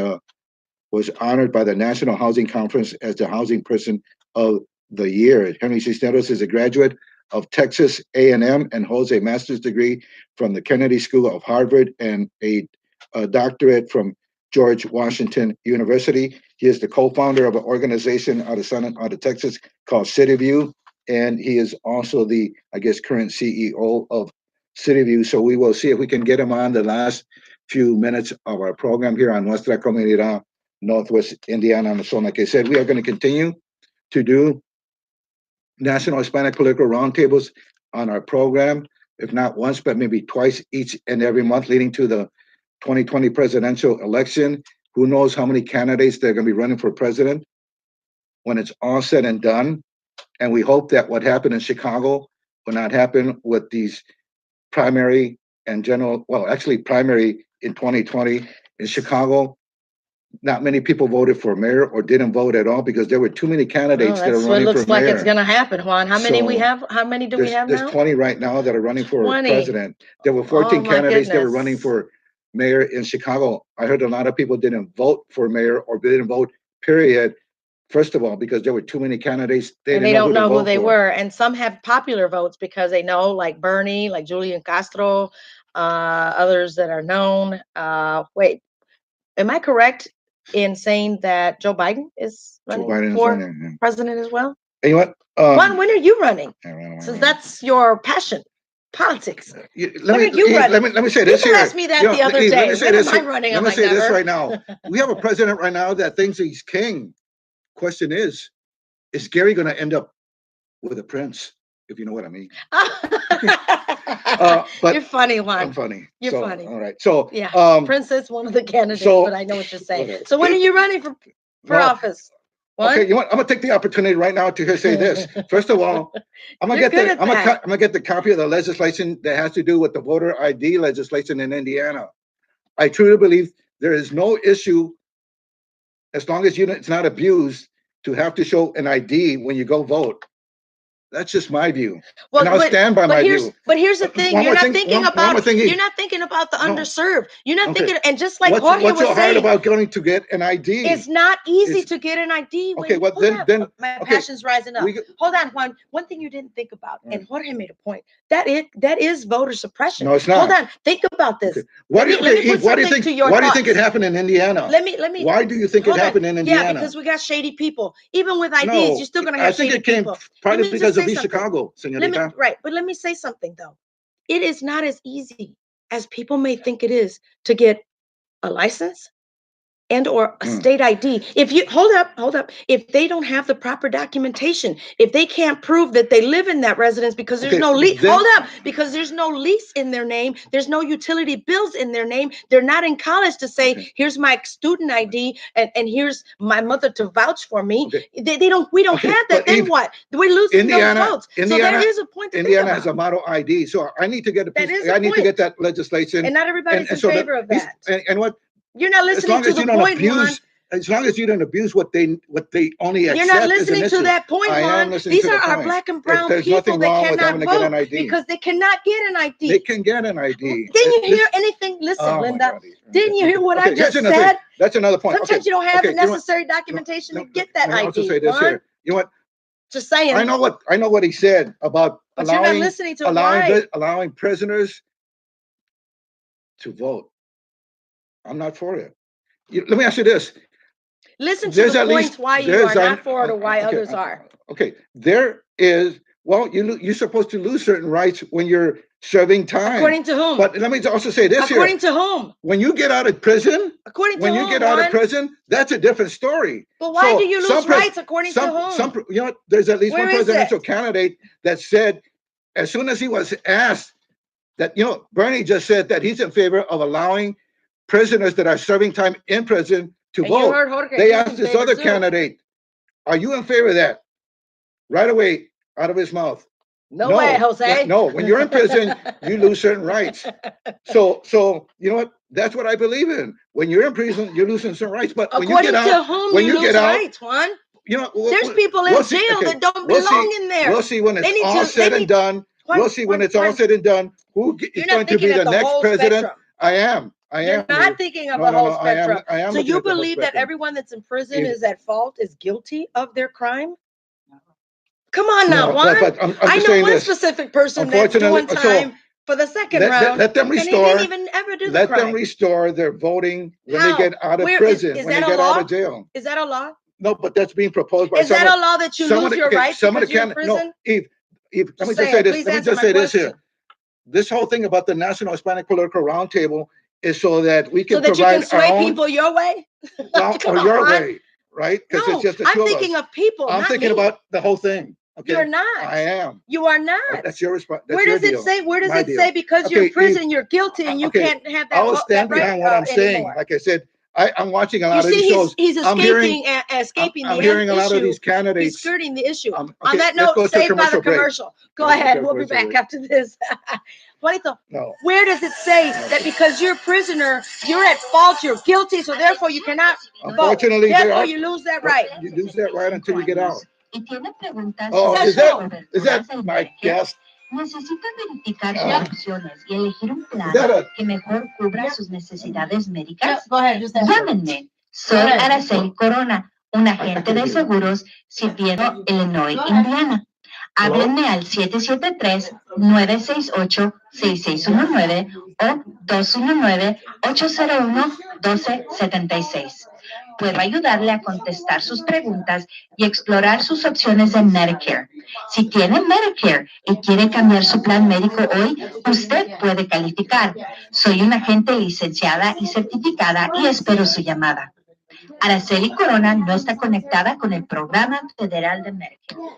was honored by the National Housing Conference as the Housing Person of the Year. Henry Cisneros is a graduate of Texas A&M and holds a master's degree from the Kennedy School of Harvard and a doctorate from George Washington University. He is the co-founder of an organization out of Texas called CityView, and he is also the, I guess, current CEO of CityView. So we will see if we can get him on the last few minutes of our program here on Nuestra Comuindad Northwest Indiana. And so, like I said, we are going to continue to do National Hispanic Political Roundtables on our program, if not once, but maybe twice each and every month leading to the 2020 presidential election. Who knows how many candidates they're going to be running for president when it's all said and done. And we hope that what happened in Chicago will not happen with these primary and general, well, actually primary in 2020 in Chicago, not many people voted for mayor or didn't vote at all because there were too many candidates that are That's what running looks for like mayor. it's gonna happen, Juan. How many we So have? How many do we have there's now? 20 right now that are running for 20. president. There were Oh 14 my candidates that were running goodness. for mayor in Chicago. I heard a lot of people didn't vote for mayor or didn't vote, period. First of all, because there were too many candidates, And didn't they know don't who to know who vote they for. were. And some have popular votes because they know, like Bernie, like Julian Castro, others that are known. Wait, am I correct in saying that Joe Biden is Joe running Biden is for running. Yeah. president as well? And you know Juan, when are you running? what? Since that's your passion, politics. Let me say this People here. asked me that the other Let day. me say When this. am I running? Let I'm me like, say this never. right now. We have a president right now that thinks he's king. Question is Gary going to end up with a prince? If you know what I mean. But You're funny, Juan. I'm funny. You're So, funny. all right. So yeah, Princess, one of the candidates, so- but I know what you're saying. whatever. So when are you running for No. office? Juan? Okay, you know what? I'm gonna take the opportunity right now to say this. First of all, I'm gonna You're get good the at that. I'm gonna get the copy of the legislation that has to do with the voter ID legislation in Indiana. I truly believe there is no issue as long as it's not abused to have to show an ID when you go vote. That's just my view. Well, and I'll stand by my view. But here's the thing: One you're more not thing- thinking one about more thing, you're not thinking about the No. underserved. You're not Okay. thinking, and just like What's Jorge so was hard saying, about going to get an ID? it's not easy It's- to get an ID. When, Okay, well, hold then- up, then- my okay, passion's rising up. we- Hold on, Juan. One thing you didn't think about, and Mm. Jorge made a point. That is voter suppression. No, it's not. Hold on, think about this. Okay. Why do you Let me put Eve, why do you something think to your why do you think it thoughts. happened in Indiana? Let me. Why do you think it hold on. happened in Indiana? Yeah, because we got shady people. Even with IDs, No, you're still gonna I have think shady it came people. partly Let me because just of say East something. Chicago, señorita. Right, but let me say something though. It is not as easy as people may think it is to get a license and or a state ID. If you hold up, if they don't have the proper documentation, if they can't prove that they live in that residence because there's Okay, no lease, then- hold up, because there's no lease in their name, there's no utility bills in their name, they're not in college to say, Okay. here's my student ID and here's my mother to vouch for me. Okay. We don't Okay, have but that. Then Eve, what? We're losing those votes. So Indiana- there is a point to Indiana think has a about. model ID, so I need to get a That piece. is a I need to point. get that legislation. And not everybody's in so favor of that. And what? You're not As listening long to as the you don't point, Juan. abuse, as long as you don't abuse what they only accept You're not as an listening to issue. that point, I am Juan. listening These to the are our point. black and brown There's people nothing that wrong with cannot having to get an vote ID. because they cannot get an ID. They can get an ID. Didn't you hear anything? Listen, Oh, my Linda. God. Didn't you hear what I Okay, here's just another thing. said? That's another point. Sometimes Okay, you don't have okay, the you know what? necessary documentation No, to get that let me also ID. say this Juan. here. You know what? Just saying. I know what he said about But you're not listening to allowing prisoners to vote. I'm not for it. Let me ask you this. Listen to There's the at points least- why you there's are an- not for it or why okay, others are. Okay, there is. Well, you're supposed to lose certain rights when you're serving time. According to whom? But let me also say this here. According to whom? When you get out of prison, According to when whom, you get out of Juan? prison, that's a different story. But why So do you lose rights according to whom? You know what? There's at least Where one is presidential it? candidate that said, as soon as he was asked that, Bernie just said that he's in favor of allowing prisoners that are serving time in prison to And you vote. heard Jorge, They he's asked in this favor other too. candidate, "Are you in favor of that?" Right away, out of his mouth. No way, Jose. No, when you're in prison, you lose certain rights. So you know what? That's what I believe in. When you're in prison, you're losing certain rights. But when you According get to out, whom when you you lose get out, rights, Juan. There's people in jail that don't belong in there. We'll see when They it's need all to- said they and done. Juan, We'll see when Juan, it's all Juan. said and done. Who is You're going not to be thinking the of the next whole president? spectrum. I am. You're not thinking of the whole spectrum. I am So looking you at the whole believe that spectrum. everyone that's in prison Either- is at fault, is guilty of their crime? Come on now, No, Juan. but I'm I just know saying one this. specific person that's Unfortunately, doing time for the second round. let them And he restore. didn't even ever do the Let them crime. restore their voting when How? they get out of Where prison, is when they that a get out law? of jail. Is that a law? No, but that's being proposed by Is that someone. a law that you someone- lose your okay, rights someone because you're in can- prison? No, Eve, let me Say just say it. this. Please Let me answer just my say this here. question. This whole thing about the National Hispanic Political Roundtable is so that we can So that you provide can sway our own, people your way? well, Come or on, your Juan. way, right? Because No, it's just the I'm two of thinking us. of people, I'm not thinking me. about the whole thing. Okay? You're not. I am. You are not. That's your response. Where does it say? Where does it say because you're in Okay, prison, you're guilty, and you okay, can't have I will that stand right behind what I'm saying. anymore? Like I said, I'm watching a You lot of see, these shows. he's I'm hearing, escaping escaping I'm the hearing a lot of issue. these He's candidates. skirting the issue. Okay, On that let's note, go to a saved by the commercial break. commercial. Go Let's go to ahead. a We'll be commercial back break. after this. Juanito, No. where does it say that because you're a prisoner, you're at fault, you're guilty, so therefore you cannot vote? Unfortunately, Therefore, you lose that right. You lose that right until you get out. Y tiene preguntas Oh, sobre is That's that coberturas del my Medicare. guest? Necesita verificar sus opciones y elegir un plan Is that a- que mejor cubra sus necesidades médicas. Go ahead, just answer. Llámenme. Soy Araceli Corona, un agente de seguros sirviendo Illinois, Indiana. Háblenme al 773-968-6619 o 219-801-1276. Puedo ayudarle a contestar sus preguntas y explorar sus opciones en Medicare. Si tiene Medicare y quiere cambiar su plan médico hoy, usted puede calificar. Soy una agente licenciada y certificada y espero su llamada. Araceli Corona no está conectada con el programa federal de Medicare.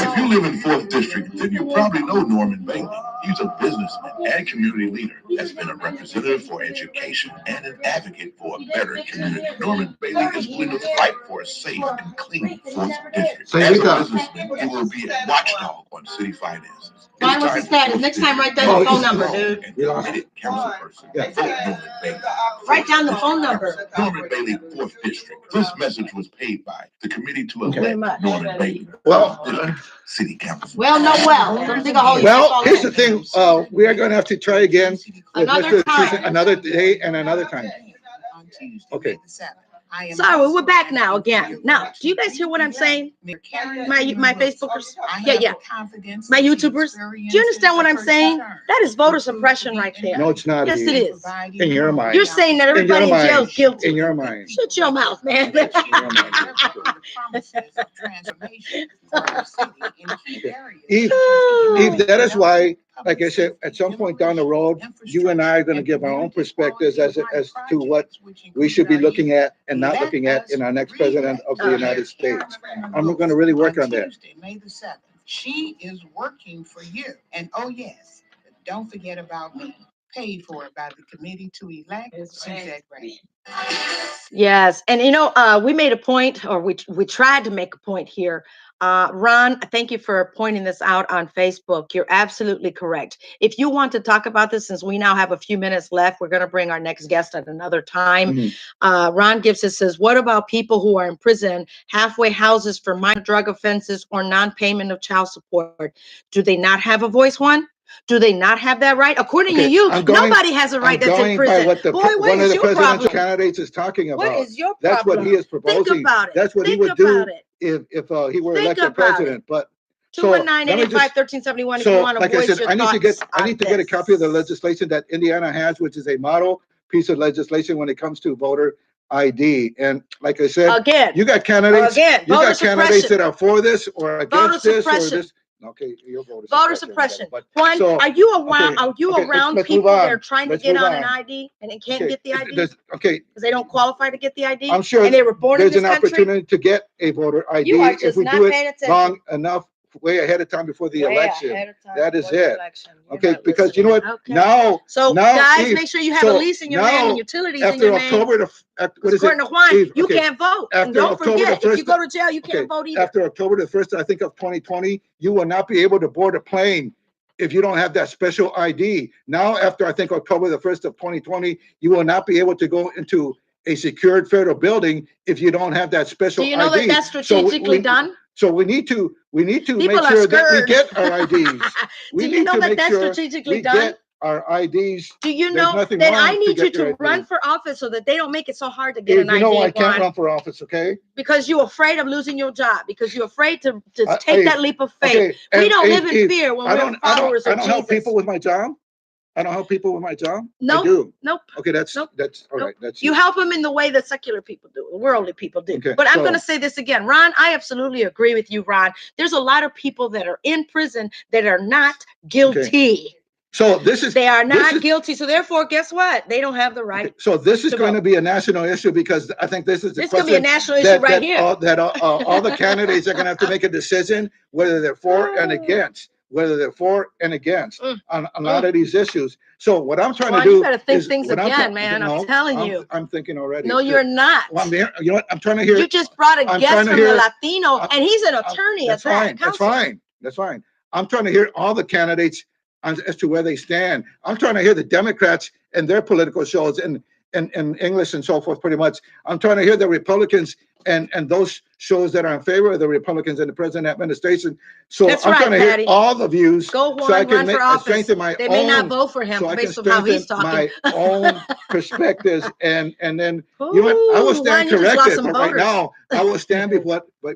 If you live in 4th District, then you probably know Norman Bailey. He's a businessman and community leader that's been a representative for education and an advocate for a better community. Norman Bailey is willing to fight for a safe and clean 4th District. As a businessman, he will be a watchdog on city finances. Why was it status? Next time, write down the phone number, dude. And committed councilperson. Vote Norman Bailey. Write down the phone number. Norman Bailey, 4th District. This message was paid by the committee to elect Very much. Norman Bailey. Well, 4th District City Council. Well, no, well. Don't dig a hole yourself Well, here's the thing. We are going to have to try again with Another Mr. time. Tucson, another day and another time. Okay. Sorry, we're back now again. Now, do you guys hear what I'm saying? My Facebookers? Yeah. My YouTubers? Do you understand what I'm saying? That is voter suppression right there. No, it's not. Yes, it is. In your mind. You're saying that In your everybody in jail mind. is guilty. In your mind. Shut your mouth, man. In your mind. Eve, that is why, like I said, at some point down the road, you and I are going to give our own perspectives as to what we should be looking at and not looking at in our next president of the United States. I'm going to really work on that. Tuesday, May the 7th. She is working for you. And oh, yes, don't forget about me. Paid for by the committee to elect Suzette Gray. Yes, and we made a point, or we tried to make a point here. Ron, thank you for pointing this out on Facebook. You're absolutely correct. If you want to talk about this, since we now have a few minutes left, we're going to bring our next guest at another time. Mm-hmm. Ron Gibson says, what about people who are in prison, halfway houses for minor drug offenses or non-payment of child support? Do they not have a voice, Juan? Do they not have that right? According to you, nobody has a right that's in prison. By what one of the presidential candidates is talking about. What is your problem? That's what he is proposing. Think about it. That's what he would do if he were elected president. But 219-885-1371 if you want to voice your thoughts. I need to get a copy of the legislation that Indiana has, which is a model piece of legislation when it comes to voter ID. And like I said, you got candidates. You got candidates that are for this or against this or this. Okay, your voter suppression. Juan, are you around people that are trying to get on an ID and they can't get the ID? Okay. Because they don't qualify to get the ID? I'm sure and they were born in this there's an opportunity to get a voter ID if we do it long enough, way ahead of time before the election. That is it. Okay, because you know what? Okay. Now, guys, make sure you have a lease in your name and utilities in your name. According to Juan, you can't vote. And don't forget, if you go to jail, you can't vote either. After October the 1st, I think of 2020, you will not be able to board a plane if you don't have that special ID. Now, after I think October the 1st of 2020, you will not be able to go into a secured federal building if you don't have that special ID. Do you know that that's strategically done? So we need to make sure that we get our IDs. Do you know that that's strategically done? Our IDs. Do you know that I need you to run for office so that they don't make it so hard to get an ID? You know I can't run for office, okay? Because you're afraid of losing your job. Because you're afraid to take that leap of faith. We don't live in fear when we're followers of Jesus. I don't help people with my job. I don't help people with my job. No, I do. Nope. Okay, that's all right. That's you help them in the way that secular people do, the worldly people do. Okay, but I'm going to say this again, Ron. I absolutely agree with you, Ron. There's a lot of people that are in prison that are not guilty. Okay. So they are not guilty. So therefore, guess what? They don't have the right. Okay. So this is going to be a national issue because I think this is this going to be a national issue right here. All the candidates are going to have to make a decision whether they're for and against. whether they're for and against Mm. on a lot of these issues. So what I'm trying to Juan, do you better think is things what I'm again, trying. man. No, I'm telling you. I'm thinking already. No, you're not. Well, I'm there. You know what? I'm trying to hear. You just brought a I'm guest trying to from the hear- Latino, and he's an attorney at That's that. fine. That's fine. That's fine. I'm trying to hear all the candidates as to where they stand. I'm trying to hear the Democrats and their political shows in English and so forth, pretty much. I'm trying to hear the Republicans and those shows that are in favor of the Republicans and the present administration. So That's I'm right, trying to Patty. hear all the views Go, Juan, so I can run for office. strengthen my They own. may not vote for him so I can based on how he's strengthen talking. my own perspectives and then Ooh, you know what? I will stand Juan, you just lost corrected, some but right voters. now I will stand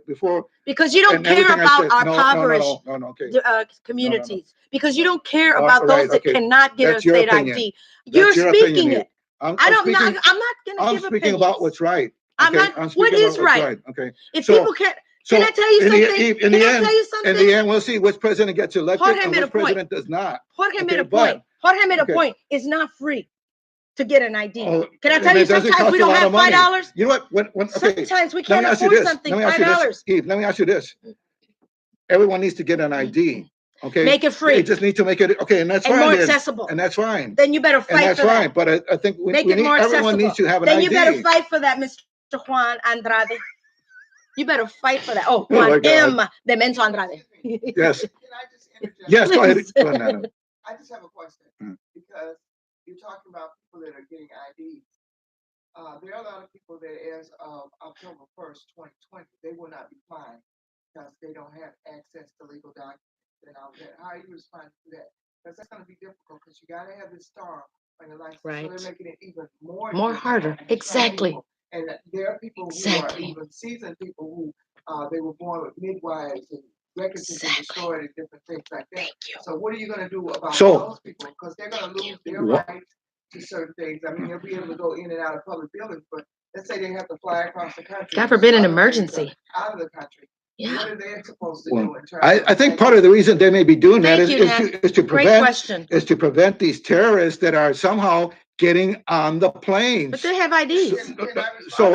before Because you don't and care everything I about said. our No, impoverished okay. communities. Because you don't care All about right, those that okay. cannot get That's a your state opinion. ID. That's You're your opinion, speaking Eve. it. I'm I'm not speaking. going to I'm give speaking opinions. about what's right. I'm Okay? not. I'm What speaking is about what's right? Okay. If So- people can't, can I tell you in something? the, Can I tell you something? In the end, we'll see which president gets elected Jorge and made a which point. president does not. Jorge made Okay, a point. Jorge made a okay. point. It's not free to get an ID. Oh, Can I and tell you? it doesn't Sometimes cost we a don't lot have of money. $5. You know what? Okay. Sometimes we Let can't me ask you afford this. something. Let me ask you $5. this. Eve, let me ask you this. Everyone needs to get an ID. Okay. Make it free. They just need to make it okay, and that's And fine. more then. accessible. And that's fine. Then you better And fight that's for fine. that. But I think Make it more everyone accessible. needs to have an Then ID. you better fight for that, Mr. Juan Andrade. You better fight for that. Oh, Oh my Juan God. M. de Menzo Andrade. Yes. Can I just interject? Yes, go ahead. Please. Go ahead, madam. I just have a question because you're talking about people that are getting IDs. There are a lot of people that as of October 1st, 2020, they will not be flying because they don't have access to legal documents and all that. How are you responding to that? Because that's going to be difficult because you got to have this star on your license. Right. So they're making it even more harder. difficult for some Exactly. people. And there are people who are even seasoned people who they were born with midwives and records have been destroyed and different things like that. Thank you. So what are you going to do about So- those people? Because they're going to lose their rights to certain things. I mean, they'll be able to go in and out of public buildings, but let's say they have to fly across the country. God forbid an Other things emergency. are out of the country. Yeah. What are they supposed to Well, do in terms I think part of the reason they may be doing that Thank is, you, is, Nat. to, is to Great prevent question. is to prevent these terrorists that are somehow getting on the planes. But they have IDs. So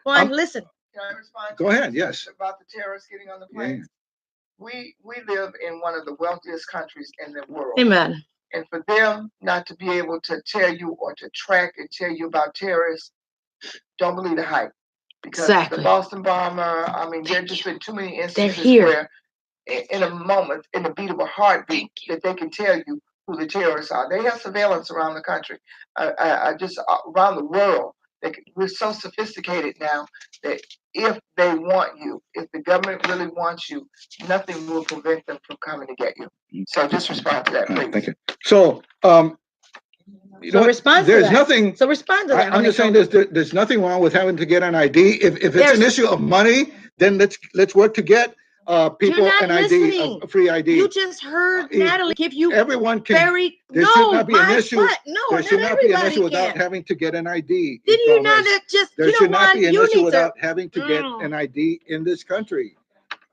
Juan, listen. Can I respond? Go ahead, yes. About the terrorists getting on the planes. We live in one of the wealthiest countries in the world. Amen. And for them not to be able to tell you or to track and tell you about terrorists, don't believe the hype. Because Exactly. the Boston bomber, I mean, there just been too many instances here. where in a moment, in the beat of a heartbeat, that they can tell you who the terrorists are. They have surveillance around the country, just around the world. We're so sophisticated now that if they want you, if the government really wants you, nothing will prevent them from coming to get you. So just respond to that, please. Thank you. So, you know what? Respond to There's that. nothing. So respond to that. I'm just saying there's nothing wrong with having to get an ID. If it's There's- an issue of money, then let's work to get people You're not an ID, listening. a free ID. You just heard Natalie give you Everyone can. very There no, should not be an my issue. butt. No, There not should not be an everybody issue without can. having to get an ID. Didn't you Gomez. not just There you know should not what? be an You issue need without to having to get Mm. an ID in this country.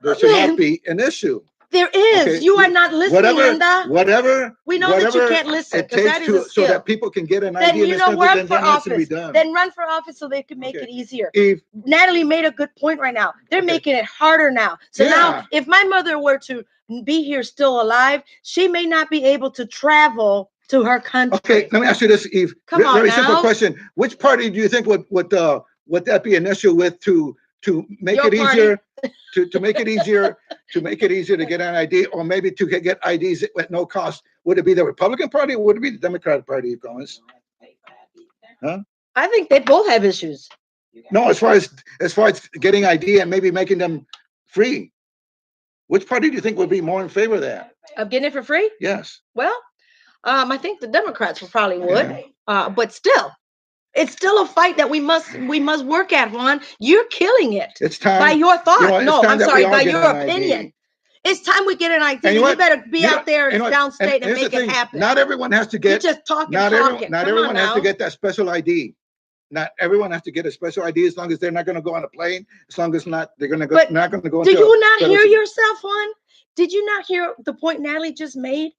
There should not be an issue. There is. Okay, You are not listening, Linda. Whatever. We know that you whatever can't listen it because takes that is a so skill. that people can get an Then ID in you this know, country, work then for that has to be office. done. Then run for office so they can make Okay. it easier. If Natalie made a good point right now. They're Okay. making it harder now. So Yeah. now, if my mother were to be here still alive, she may not be able to travel to her country. Okay, let me ask you this, Eve. Come on Very now. simple question. Which party do you think would that be an issue with to make Your it party. easier to make it easier to get an ID, or maybe to get IDs at no cost? Would it be the Republican Party or would it be the Democratic Party, Gomez? Huh? I think they both have issues. No, as far as getting ID and maybe making them free. Which party do you think would be more in favor of that? Of getting it for free? Yes. Well, I think the Democrats probably would. But still, it's still a fight that we must work at, Juan. You're killing it. It's time. By your thought. You know, it's no, time I'm that we sorry, all by get your an ID. opinion. It's time we get an ID. And you You, know what? better be You know- out there you know what? downstate and here's make the it thing. happen. Not everyone has to You get. just talking. Not Come everyone on has now. to get that special ID. Not everyone has to get a special ID as long as they're not going to go on a plane. As long as they're going to go. But Not going to go. Do into you not federal- hear yourself, Juan? Did you not hear the point Natalie just made?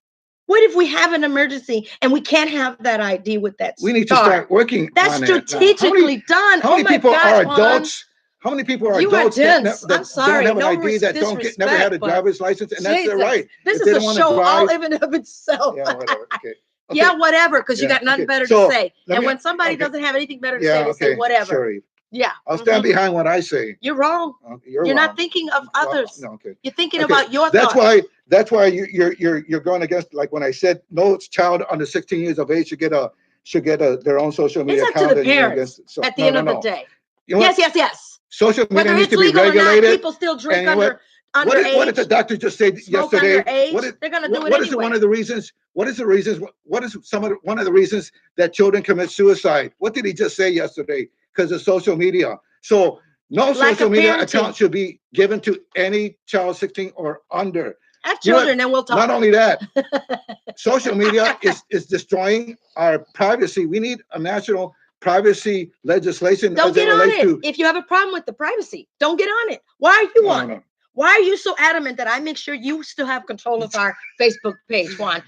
What if we have an emergency and we can't have that ID with that We need to star? start working. That's on that now. strategically done. How many Oh my people gosh, are Juan. adults? How many people are You are adults that, dense. that I'm sorry. don't have an No ID that don't get, never had a disrespect, but driver's license, and that's their Jesus, right. this If is they a don't want to show all drive, in and of itself. yeah, whatever. Okay. Okay. Yeah, whatever, because you Yeah, got nothing okay. better to So, say. let And me- when somebody okay. doesn't have anything better to Yeah, say, they say okay. whatever. Sure. Yeah. I'll stand behind what I say. You're wrong. You're You're wrong. not thinking of Well, others. no, okay. You're thinking Okay, about your That's thoughts. why you're going against, like when I said no child under 16 years of age should get their own social media It's up account. to the and you're parents against, so, at the no, end no, of no. the day. You know what? Yes. Social media Whether needs it's to be legal or not, regulated. people still drink And you know underage. what did the doctor just say Smoke yesterday? underage. They're gonna do it What is anyway. one of the reasons? What is the reasons? What is one of the reasons that children commit suicide? What did he just say yesterday? Because of social media. So no Lack social of media parenting. account should be given to any child 16 or under. Have You know what? children and we'll talk. Not only that, social media is destroying our privacy. We need a national privacy legislation Don't as it get on relates it. to. If you have a problem with the privacy, don't get on it. Why are you on it? Why are you so adamant that I make sure you still have control of our Facebook page, Juan?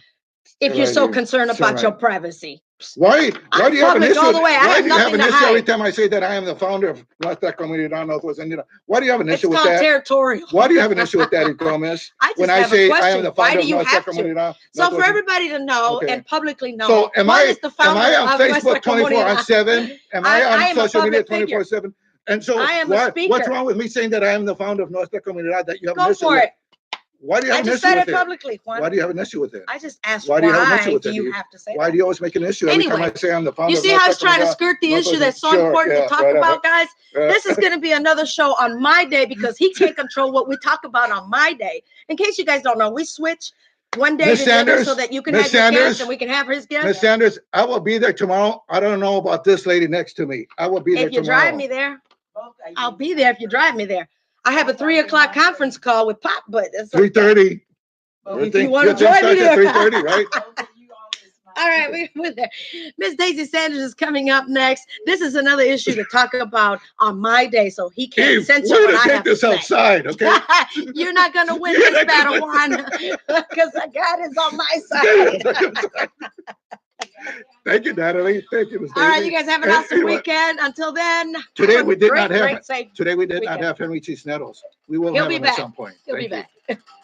If you're so concerned about your privacy. Why do you have an public issue? all the way. I Why have do you have nothing an to issue every hide. time I say that I am the founder of Nuestra Comuindad NWI? Why do you have an It's issue with called that? territorial. Why do you have an issue with that, Gomez? I just When have I say a question. I am the Why founder do of you Nuestra have to? Comuindad? So for everybody to know and publicly know, So am Juan I is the am founder I on of Nuestra Facebook 24/7? Comunidad. Am I I on am a social media public figure. 24/7? And so I am a what's speaker. wrong with me saying that I am the founder of Nuestra Comuindad that you have an Go issue for with? it. Why do you have I an just issue said with it it? publicly, Juan. Why do you have an issue with it? I just asked Why do you have an issue with do it? you have to say Why that? do you always make an issue every time Anyway, I say I'm the founder You of see how he's Nuestra trying to Comuindad? skirt the issue Sure, that's so important yeah, to talk whatever. about, guys? This is going to be another show on my day because he can't control what we talk about on my day. In case you guys don't know, we switch one day Miss to the other Sanders, so that you can Miss have your Sanders, guest and we can have his Miss guest. Sanders, I will be there tomorrow. I don't know about this lady next to me. I will be there If you tomorrow. drive me there, I'll be there if you drive me there. I have a 3 o'clock conference call with Pop, but it's okay. 3:30. If you want to join me there. 3:30, right? All right, we're there. Miss Daisy Sanders is coming up next. This is another issue to talk about on my day, so he can't censor we're what gonna I take have to this say. outside, okay? You're not gonna win You're this not gonna battle, win. Juan, because God is on my side. Thank you, Natalie. Thank you, Miss Daisy. All right, you guys have an awesome Anyway, weekend. Until then, Today have a we did great, not have great, safe today we did not weekend. have Henry Cisneros. We will He'll have be him back. at some point. He'll be Thank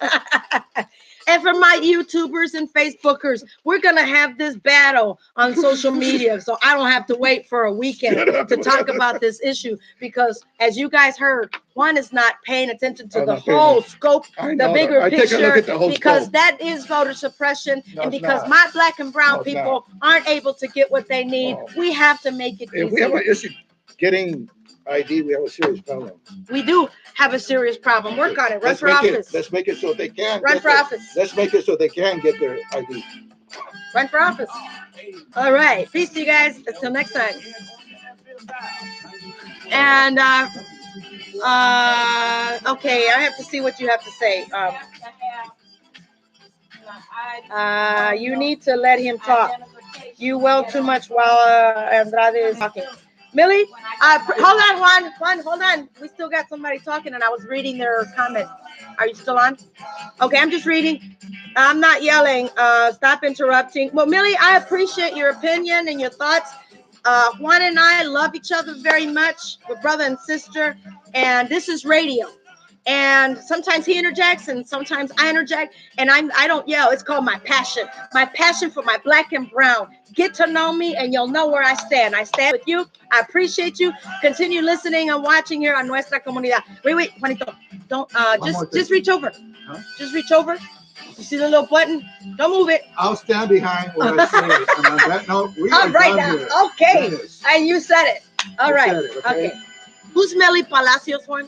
back. And for my YouTubers and Facebookers, we're gonna have this battle on social media, so I don't have to wait for a weekend to talk about this issue. Because as you guys heard, Juan is not paying attention to the whole scope, the bigger I take a look picture, at the whole because scope. that is voter suppression, No, and it's because not. my black and brown No, it's people aren't able to get what they need. No. We have to make it If we have easier. an issue getting ID, we have a serious problem. We do have a serious problem. Work on it. Run for office. Let's make it so they can. Run for office. Let's make it so they can get their ID. Run for office. All right. Peace to you guys. Until next time. And okay, I have to see what you have to say. You need to let him talk. You well too much while Andrade is talking. Millie, hold on, Juan, hold on. We still got somebody talking, and I was reading their comment. Are you still on? Okay, I'm just reading. I'm not yelling. Stop interrupting. Well, Millie, I appreciate your opinion and your thoughts. Juan and I love each other very much. We're brother and sister, and this is radio. And sometimes he interjects, and sometimes I interject, and I don't yell. It's called my passion for my black and brown. Get to know me, and you'll know where I stand. I stand with you. I appreciate you. Continue listening and watching here on Nuestra Comunidad. Wait, Juanito, don't just reach over. Huh? Just reach over. You see the little button? Don't move it. I'll stand behind what I say. And on that note, we are right done now. here. Okay, Yes. and you said it. All You right. said it, okay? Okay. Who's Melly Palacios, Juan?